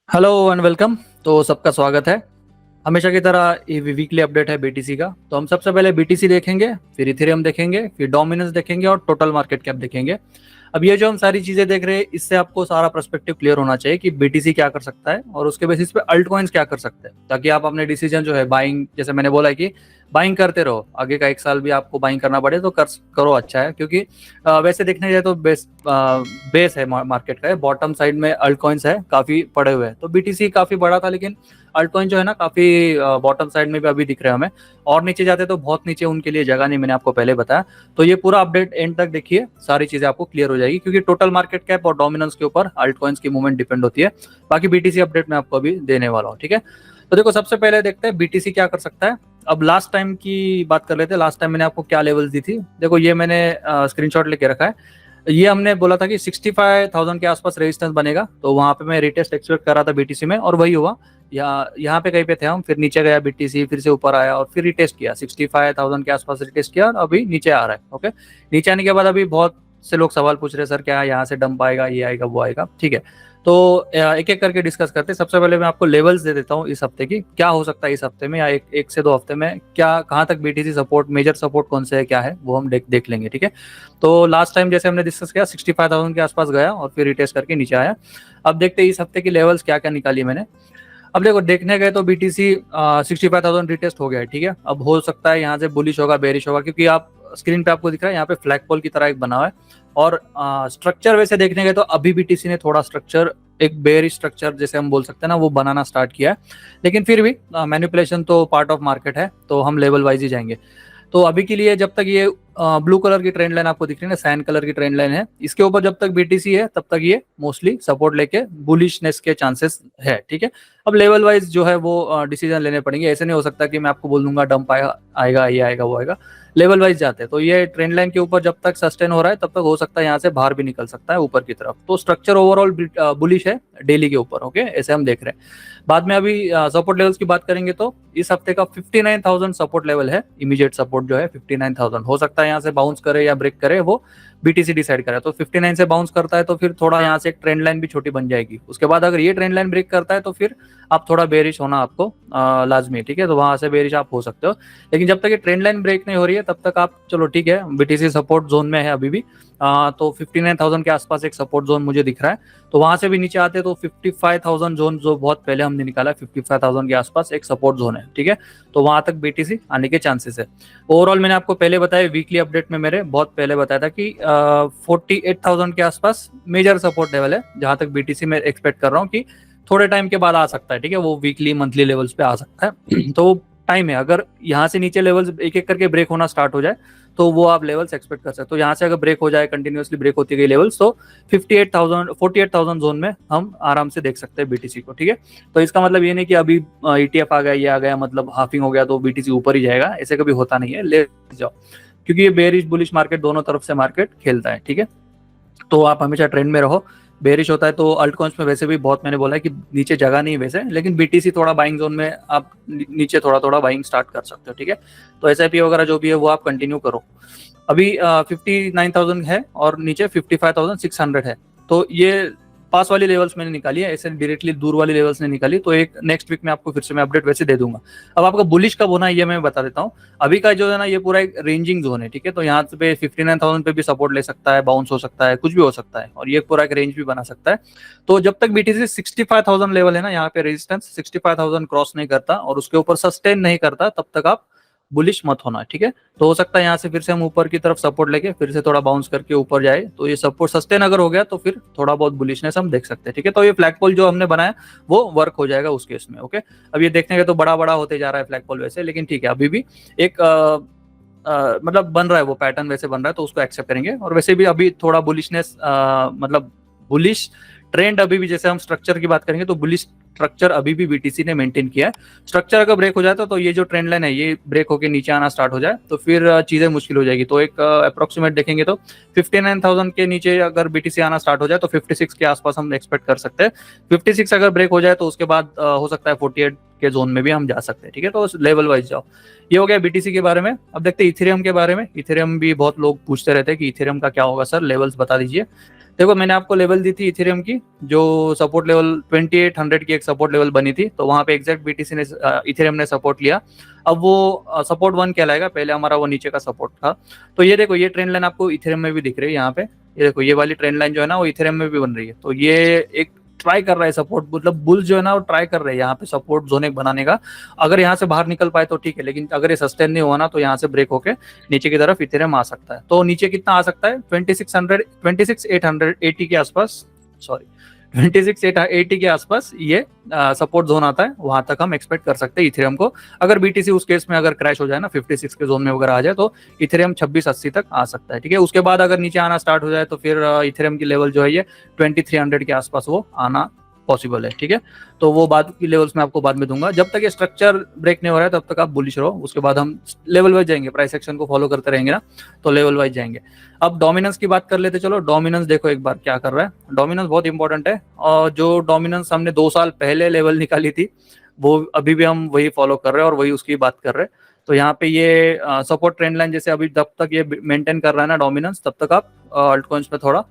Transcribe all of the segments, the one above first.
Hello and welcome. तो सबका स्वागत है। हमेशा की तरह ये वीकली अपडेट है बीटीसी का। तो हम सबसे पहले बीटीसी देखेंगे, फिर इथेरियम देखेंगे, फिर डोमिनेंस देखेंगे और टोटल मार्केट कैप देखेंगे। अब ये जो हम सारी चीजें देख रहे हैं, इससे आपको सारा पर्सपेक्टिव क्लियर होना चाहिए कि बीटीसी क्या कर सकता है और उसके बेसिस पे अल्ट कॉइन्स क्या कर सकते हैं, ताकि आप अपने डिसीजन जो है बाइंग, जैसे मैंने बोला है कि बाइंग करते रहो, आगे का एक साल भी आपको बाइंग करना पड़े तो करो, अच्छा है। क्योंकि वैसे देखने जाए तो बेस है मार्केट का, बॉटम साइड में अल्ट कॉइन्स है काफी पड़े हुए हैं। तो बीटीसी काफी बड़ा था, लेकिन अल्ट कॉइन जो है ना काफी बॉटम साइड में भी अभी दिख रहे हैं हमें। और नीचे जाते तो बहुत नीचे उनके लिए जगह नहीं, मैंने आपको पहले बताया। तो ये पूरा अपडेट एंड तक देखिए, सारी चीजें आपको क्लियर हो जाएगी, क्योंकि टोटल मार्केट कैप और डोमिनेंस के ऊपर अल्ट कॉइन्स की मूवमेंट डिपेंड होती है। बाकी बीटीसी अपडेट मैं आपको अभी देने वाला हूँ, ठीक है। तो देखो, सबसे पहले देखते हैं बीटीसी क्या कर सकता है। अब लास्ट टाइम की बात कर लेते हैं। लास्ट टाइम मैंने आपको क्या लेवल्स दी थी, देखो ये मैंने स्क्रीनशॉट लेके रखा है। ये हमने बोला था कि 65,000 के आसपास रेजिस्टेंस बनेगा, तो वहां पे मैं रिटेस्ट एक्सपेक्ट कर रहा था बीटीसी में, और वही हुआ। यहाँ पे कहीं पे थे हम, फिर नीचे गया बीटीसी, फिर से ऊपर आया और फिर रिटेस्ट किया, 65,000 के आसपास रिटेस्ट किया और अभी नीचे आ रहा है। ओके, नीचे आने के बाद अभी बहुत से लोग सवाल पूछ रहे हैं, सर क्या यहाँ से डंप आएगा, ये आएगा, वो आएगा, ठीक है। तो एक एक करके डिस्कस करते हैं। सबसे पहले मैं आपको लेवल्स दे देता हूँ इस हफ्ते की, क्या हो सकता है इस हफ्ते में या एक से दो हफ्ते में, क्या कहाँ तक बीटीसी सपोर्ट, मेजर सपोर्ट कौन से है, क्या है, वो हम देख लेंगे, ठीक है। तो लास्ट टाइम जैसे हमने डिस्कस किया, 65,000 के आसपास गया और फिर रिटेस्ट करके नीचे आया। अब देखते हैं इस हफ्ते की लेवल्स क्या क्या निकाली मैंने। अब देखो, देखने गए तो बीटीसी 65,000 रिटेस्ट हो गया है, ठीक है। अब हो सकता है यहाँ से बुलिश होगा, बेरिश होगा, क्योंकि आप स्क्रीन पे आपको दिख रहा है यहाँ पे फ्लैग पोल की तरह एक बना हुआ है। और स्ट्रक्चर वैसे देखने गए तो अभी बीटीसी ने थोड़ा स्ट्रक्चर, एक बेरिश स्ट्रक्चर जैसे हम बोल सकते हैं ना, वो बनाना स्टार्ट किया है। लेकिन फिर भी मैनिपुलेशन तो पार्ट ऑफ मार्केट है, तो हम लेवल वाइज ही जाएंगे। तो अभी के लिए जब तक ये ब्लू कलर की ट्रेंड लाइन आपको दिख रही है ना, सैंड कलर की ट्रेंड लाइन है, इसके ऊपर जब तक बीटीसी है तब तक ये मोस्टली सपोर्ट लेके बुलिशनेस के चांसेस है, ठीक है। अब लेवल वाइज जो है वो डिसीजन लेने पड़ेंगे। ऐसे नहीं हो सकता कि मैं आपको बोल दूंगा डंप आएगा, ये आएगा, वो आएगा। लेवल वाइज जाते हैं। तो ये ट्रेंड लाइन के ऊपर जब तक सस्टेन हो रहा है तब तक हो सकता है यहाँ से बाहर भी निकल सकता है ऊपर की तरफ। तो स्ट्रक्चर ओवरऑल बुलिश है डेली के ऊपर, ओके, ऐसे हम देख रहे हैं। बाद में अभी सपोर्ट लेवल्स की बात करेंगे तो इस हफ्ते का 59,000 सपोर्ट लेवल है। इमीडिएट सपोर्ट जो है 59,000 हो सकता है यहाँ से बाउंस करे या ब्रेक करे, वो बीटीसी डिसाइड करे। तो 59 से बाउंस करता है तो फिर थोड़ा यहाँ से एक ट्रेंड लाइन भी छोटी बन जाएगी। उसके बाद अगर ये ट्रेंड लाइन ब्रेक करता है तो फिर आप थोड़ा बेरिश होना आपको लाजमी, ठीक है। तो वहां से बेरिश आप हो सकते हो। लेकिन जब तक ये ट्रेंड लाइन ब्रेक नहीं हो रही है तब तक आप चलो, ठीक है, बीटीसी सपोर्ट जोन में है अभी भी। तो 59,000 के आसपास एक सपोर्ट जोन मुझे दिख रहा है। तो वहां से भी नीचे आते तो 55,000 जोन जो बहुत पहले हमने निकाला है, 55,000 के आसपास एक सपोर्ट जोन है, ठीक है। तो वहां तक बीटीसी आने के चांसेस है। ओवरऑल मैंने आपको पहले बताया, वीकली अपडेट में मेरे बहुत पहले बताया था कि 48,000 के आसपास मेजर सपोर्ट लेवल है, जहां तक बीटीसी में एक्सपेक्ट कर रहा हूँ कि थोड़े टाइम के बाद आ सकता है, ठीक है। वो वीकली मंथली लेवल्स पे आ सकता है। तो टाइम है, अगर यहाँ से नीचे लेवल्स एक एक करके ब्रेक होना स्टार्ट हो जाए तो वो आप लेवल्स एक्सपेक्ट कर सकते हो। तो यहाँ से अगर ब्रेक हो जाए, कंटिन्यूअसली ब्रेक होती गई लेवल्स, तो 48,000 जोन में हम आराम से देख सकते हैं बीटीसी को, ठीक है। तो इसका मतलब ये नहीं कि अभी ईटीएफ आ गया, ये आ गया, मतलब हाफिंग हो गया तो बीटीसी ऊपर ही जाएगा, ऐसे कभी होता नहीं है। ले जाओ, क्योंकि ये बेरिश बुलिश मार्केट दोनों तरफ से मार्केट खेलता है, ठीक है। तो आप हमेशा ट्रेंड में रहो। बेरिश होता है तो अल्ट कॉइन्स में वैसे भी बहुत मैंने बोला है कि नीचे जगह नहीं है वैसे, लेकिन बीटीसी थोड़ा बाइंग जोन में आप नीचे थोड़ा थोड़ा बाइंग स्टार्ट कर सकते हो, ठीक है। तो एसआईपी वगैरह जो भी है वो आप कंटिन्यू करो। अभी 59,000 है और नीचे 55,600 है। तो ये पास वाली लेवल्स मैंने निकाली है, ऐसे डायरेक्टली दूर वाली लेवल्स ने निकाली। तो एक नेक्स्ट वीक में आपको फिर से मैं अपडेट वैसे दे दूंगा। अब आपका बुलिश कब होना है ये मैं बता देता हूँ। अभी का जो है ना, ये पूरा एक रेंजिंग जोन है, ठीक है। तो यहाँ पे 59,000 पे भी सपोर्ट ले सकता है, बाउंस हो सकता है, कुछ भी हो सकता है, और ये पूरा एक रेंज भी बना सकता है। तो जब तक बीटीसी 65,000 लेवल है ना, यहाँ पे रेजिस्टेंस 65,000 क्रॉस नहीं करता और उसके ऊपर सस्टेन नहीं करता, तब तक आप बुलिश मत होना, ठीक है। तो हो सकता है यहाँ से फिर से हम ऊपर की तरफ सपोर्ट लेके फिर से थोड़ा बाउंस करके ऊपर जाए, तो ये सपोर्ट सस्टेन अगर हो गया तो फिर थोड़ा बहुत बुलिशनेस हम देख सकते हैं, ठीक है। तो ये फ्लैग पोल जो हमने बनाया वो वर्क हो जाएगा उस केस में, ओके। अब ये देखने का तो बड़ा बड़ा होते जा रहा है फ्लैग पोल वैसे, लेकिन ठीक है, अभी भी एक मतलब बन रहा है, वो पैटर्न वैसे बन रहा है, तो उसको एक्सेप्ट करेंगे। और वैसे भी अभी थोड़ा बुलिशनेस, मतलब बुलिश ट्रेंड अभी भी, जैसे हम स्ट्रक्चर की बात करेंगे तो बुलिश स्ट्रक्चर अभी भी बीटीसी ने मेंटेन किया है। स्ट्रक्चर अगर ब्रेक हो जाता तो ये जो ट्रेंड लाइन है ये ब्रेक होकर नीचे आना स्टार्ट हो जाए तो फिर चीजें मुश्किल हो जाएगी। तो एक अप्रोक्सीमेट देखेंगे तो 59,000 के नीचे अगर बीटीसी आना स्टार्ट हो जाए तो 56 के आसपास हम एक्सपेक्ट कर सकते हैं। 56 अगर ब्रेक हो जाए तो उसके बाद हो सकता है 48 के जोन में भी हम जा सकते हैं, ठीक है। तो लेवल वाइज जाओ। ये हो गया बीटीसी के बारे में। अब देखते हैं इथेरियम के बारे में। इथेरियम भी बहुत लोग पूछते रहते हैं कि इथेरियम का क्या होगा सर, लेवल्स बता दीजिए। देखो मैंने आपको लेवल दी थी इथेरियम की, जो सपोर्ट लेवल 2800 की एक सपोर्ट लेवल बनी थी, तो वहां पे एग्जैक्ट बीटीसी ने इथेरियम ने सपोर्ट लिया। अब वो सपोर्ट 1 कहलाएगा, पहले हमारा वो नीचे का सपोर्ट था। तो ये देखो ये ट्रेंड लाइन आपको इथेरियम में भी दिख रही है यहाँ पे, ये देखो ये वाली ट्रेंड लाइन जो है ना वो इथेरियम में भी बन रही है। तो ये एक ट्राई कर रहा है सपोर्ट, मतलब बुल जो है ना वो ट्राई कर रहे हैं यहाँ पे सपोर्ट जोन एक बनाने का। अगर यहाँ से बाहर निकल पाए तो ठीक है, लेकिन अगर ये सस्टेन नहीं हुआ ना तो यहाँ से ब्रेक होके नीचे की तरफ इथेरियम आ सकता है। तो नीचे कितना आ सकता है, 26,880 के आसपास, सॉरी 26,880 के आसपास ये सपोर्ट जोन आता है, वहां तक हम एक्सपेक्ट कर सकते हैं इथेरियम को। अगर बीटीसी उस केस में अगर क्रैश हो जाए ना 56 के जोन में वगैरह आ जाए तो इथेरियम 2680 तक आ सकता है, ठीक है। उसके बाद अगर नीचे आना स्टार्ट हो जाए तो फिर इथेरियम की लेवल जो है ये 2300 के आसपास वो आना पॉसिबल है, ठीक है। तो वो बाद की लेवल्स में आपको बाद में दूंगा। जब तक ये स्ट्रक्चर ब्रेक नहीं हो रहा है तब तक आप बुलिश रहो, उसके बाद हम लेवल वाइज जाएंगे, प्राइस एक्शन को फॉलो करते रहेंगे ना तो लेवल वाइज जाएंगे। अब डोमिनेंस की बात कर लेते, चलो डोमिनेंस देखो एक बार क्या कर रहा है। डोमिनेंस बहुत इंपॉर्टेंट है, और जो डोमिनेंस हमने 2 साल पहले लेवल निकाली थी वो अभी भी हम वही फॉलो कर रहे हैं और वही उसकी बात कर रहे हैं। तो यहाँ पे ये सपोर्ट ट्रेंड लाइन जैसे अभी जब तक ये मेंटेन कर रहा है ना डोमिनेंस, तब तक आप अल्टकॉइंस में थोड़ा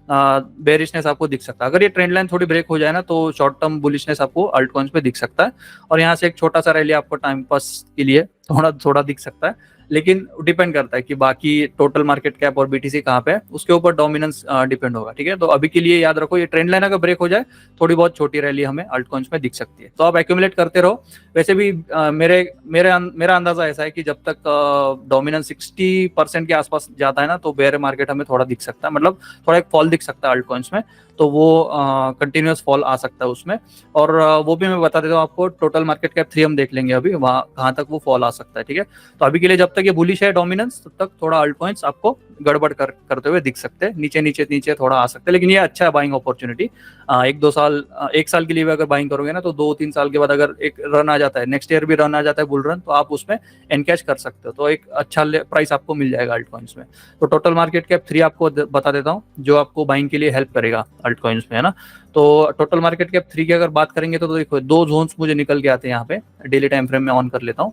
बेरिशनेस आपको दिख सकता है। अगर ये ट्रेंड लाइन थोड़ी ब्रेक हो जाए ना तो शॉर्ट टर्म बुलिशनेस आपको अल्टकॉइंस पे दिख सकता है, और यहाँ से एक छोटा सा रैली आपको टाइम पास के लिए थोड़ा थोड़ा दिख सकता है, लेकिन डिपेंड करता है कि बाकी टोटल मार्केट कैप और बीटीसी कहाँ पे है, उसके ऊपर डोमिनेंस डिपेंड होगा, ठीक है। तो अभी के लिए याद रखो ये ट्रेंड लाइन अगर ब्रेक हो जाए थोड़ी बहुत छोटी रैली हमें अल्टकॉइंस में दिख सकती है, तो आप एक्यूमुलेट करते रहो। वैसे भी मेरा अंदाजा ऐसा है कि जब तक डोमिनेंस 60% के आसपास जाता है ना तो बेयर मार्केट हमें थोड़ा दिख सकता है, मतलब थोड़ा एक फॉल दिख सकता है अल्टकॉइंस में, तो वो कंटिन्यूअस फॉल आ सकता है उसमें। और वो भी मैं बता देता हूँ आपको, टोटल मार्केट कैप 3 हम देख लेंगे अभी, वहाँ कहाँ तक वो फॉल आ सकता है, ठीक है। तो अभी के लिए जब तक ये बुलिश है डोमिनेंस, तब तक थोड़ा अल्ट कॉइंस आपको गड़बड़ करते हुए दिख सकते हैं, नीचे नीचे नीचे थोड़ा आ सकते हैं, लेकिन ये अच्छा है बाइंग अपॉर्चुनिटी। 1 साल के लिए भी अगर बाइंग करोगे ना तो 2-3 साल के बाद अगर एक रन आ जाता है, नेक्स्ट ईयर भी रन आ जाता है बुल रन, तो आप उसमें एनकैश कर सकते हो, तो एक अच्छा प्राइस आपको मिल जाएगा अल्ट कॉइंस में। तो टोटल मार्केट कैप 3 आपको बता देता हूँ जो आपको बाइंग के लिए हेल्प करेगा अल्ट कॉइंस में, है ना। तो टोटल मार्केट कैप 3 की अगर बात करेंगे तो देखो 2 जोन्स मुझे निकल के आते हैं यहाँ पे, डेली टाइम फ्रेम में ऑन कर लेता हूँ।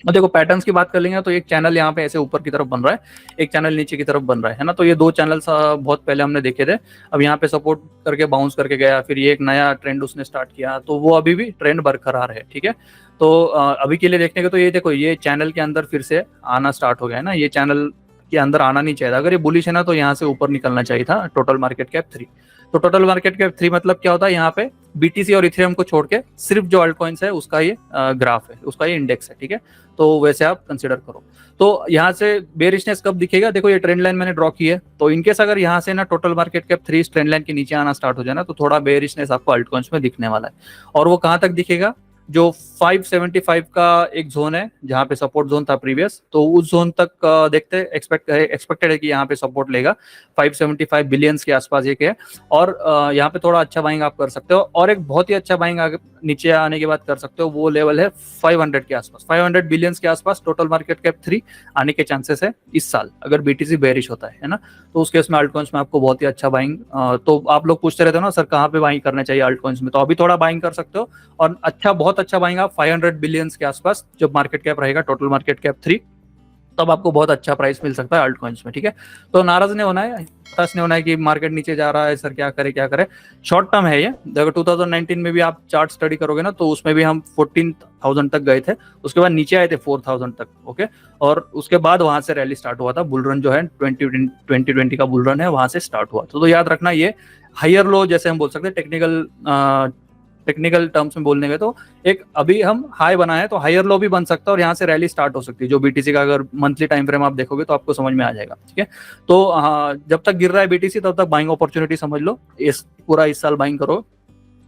और देखो पैटर्न्स की बात कर लेंगे तो एक चैनल यहाँ पे ऐसे ऊपर की तरफ बन रहा है, एक चैनल नीचे की तरफ बन रहा है ना। तो ये 2 चैनल बहुत पहले हमने देखे थे, अब यहाँ पे सपोर्ट करके बाउंस करके गया, फिर ये एक नया ट्रेंड उसने स्टार्ट किया, तो वो अभी भी ट्रेंड बरकरार है, ठीक है। तो अभी के लिए देखने के तो ये देखो ये चैनल के अंदर फिर से आना स्टार्ट हो गया है ना, ये चैनल के अंदर आना नहीं चाहिए था। अगर ये बुलिश है ना तो यहाँ से ऊपर निकलना चाहिए था टोटल मार्केट कैप 3। तो टोटल मार्केट कैप 3 मतलब क्या होता है, यहाँ पे बीटीसी और इथेरियम को छोड़ के सिर्फ जो अल्ट कॉइन्स है उसका ये ग्राफ है, उसका ये इंडेक्स है, ठीक है। तो वैसे आप कंसिडर करो। तो यहाँ से बेरिशनेस कब दिखेगा, देखो ये ट्रेंड लाइन मैंने ड्रॉ की है, तो इनकेस अगर यहाँ से ना टोटल मार्केट कैप 3 इस ट्रेंड लाइन के नीचे आना स्टार्ट हो जाए ना तो थोड़ा बेरिशनेस आपको अल्ट कॉइन्स में दिखने वाला है। और वो कहाँ तक दिखेगा, जो 575 का एक जोन है जहाँ पे सपोर्ट जोन था प्रीवियस, तो उस जोन तक देखते एक्सपेक्टेड है कि यहाँ पे सपोर्ट लेगा 575 बिलियंस के आसपास एक है, और यहाँ पे थोड़ा अच्छा बाइंग आप कर सकते हो। और एक बहुत ही अच्छा बाइंग नीचे आने के बाद कर सकते हो, वो लेवल है 500 के आसपास, 500 बिलियंस के आसपास टोटल मार्केट कैप 3 आने के चांसेस है इस साल, अगर बीटीसी बेरिश होता है ना। तो उस केस में अल्ट कॉइन्स में आपको बहुत ही अच्छा बाइंग, तो आप लोग पूछते रहते हो ना सर कहाँ पे बाइंग करना चाहिए अल्ट कॉइन्स में, तो अभी थोड़ा बाइंग कर सकते हो। और अच्छा बहुत अच्छा बाइंग आप 500 बिलियंस के आसपास जब मार्केट कैप रहेगा टोटल मार्केट कैप 3, तब आपको बहुत अच्छा प्राइस मिल सकता है अल्ट कॉइन्स में, ठीक है। तो नाराज नहीं होना है, हताश नहीं होना है कि मार्केट नीचे जा रहा है सर क्या करे। शॉर्ट टर्म है ये, अगर 2019 में भी आप चार्ट स्टडी करोगे ना तो उसमें भी हम 14,000 तक गए थे, उसके बाद नीचे आए थे 4,000 तक, ओके। और उसके बाद वहां से रैली स्टार्ट हुआ था, बुल रन जो है 2020 का बुल रन है वहां से स्टार्ट हुआ। तो याद रखना ये हायर लो जैसे हम बोल सकते हैं, टेक्निकल टर्म्स में बोलने में, तो एक अभी हम हाई बनाए तो हायर लो भी बन सकता है और यहाँ से रैली स्टार्ट हो सकती है, जो बीटीसी का अगर मंथली टाइम फ्रेम आप देखोगे तो आपको समझ में आ जाएगा, ठीक है। तो जब तक गिर रहा है बीटीसी तब तक बाइंग अपॉर्चुनिटी समझ लो, इस साल बाइंग करो,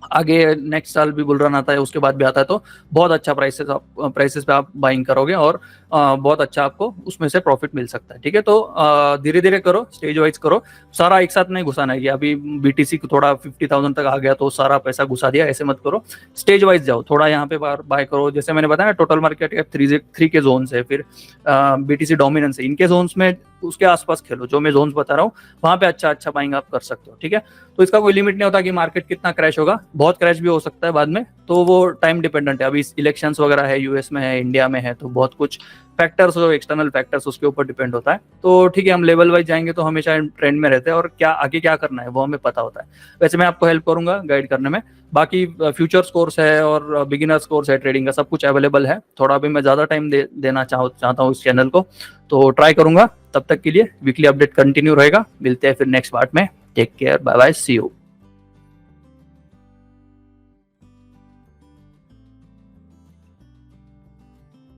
आगे नेक्स्ट साल भी बुल रन आता है उसके बाद भी आता है, तो बहुत अच्छा प्राइसेस पे आप बाइंग करोगे और बहुत अच्छा आपको उसमें से प्रॉफिट मिल सकता है, ठीक है। तो धीरे धीरे करो, स्टेज वाइज करो, सारा एक साथ नहीं घुसाना है कि अभी बीटीसी को थोड़ा 50,000 तक आ गया तो सारा पैसा घुसा दिया, ऐसे मत करो। स्टेज वाइज जाओ, थोड़ा यहाँ पे बाय करो, जैसे मैंने बताया टोटल मार्केट कैप 3 के जोन है, फिर बीटीसी डोमिनेंस है, इनके जोन्स में उसके आसपास खेलो, जो मैं जोन्स बता रहा हूँ वहां पे अच्छा बाइंग आप कर सकते हो, ठीक है। तो इसका कोई लिमिट नहीं होता कि मार्केट कितना क्रैश होगा, बहुत क्रैश भी हो सकता है बाद में, तो वो टाइम डिपेंडेंट है। अभी इलेक्शंस वगैरह है, यूएस में है, इंडिया में है, तो बहुत कुछ फैक्टर्स, एक्सटर्नल फैक्टर्स उसके ऊपर डिपेंड होता है। तो ठीक है, हम लेवल वाइज जाएंगे तो हमेशा ट्रेंड में रहते हैं, और क्या आगे क्या करना है वो हमें पता होता है। वैसे मैं आपको हेल्प करूंगा गाइड करने में। बाकी फ्यूचर्स कोर्स है और बिगिनर्स कोर्स है, ट्रेडिंग का सब कुछ अवेलेबल है। थोड़ा भी मैं ज़्यादा टाइम देना चाहता हूँ इस चैनल को, तो ट्राई करूंगा। तब तक के लिए वीकली अपडेट कंटिन्यू रहेगा, मिलते हैं फिर नेक्स्ट पार्ट में। Take care, bye bye, see you.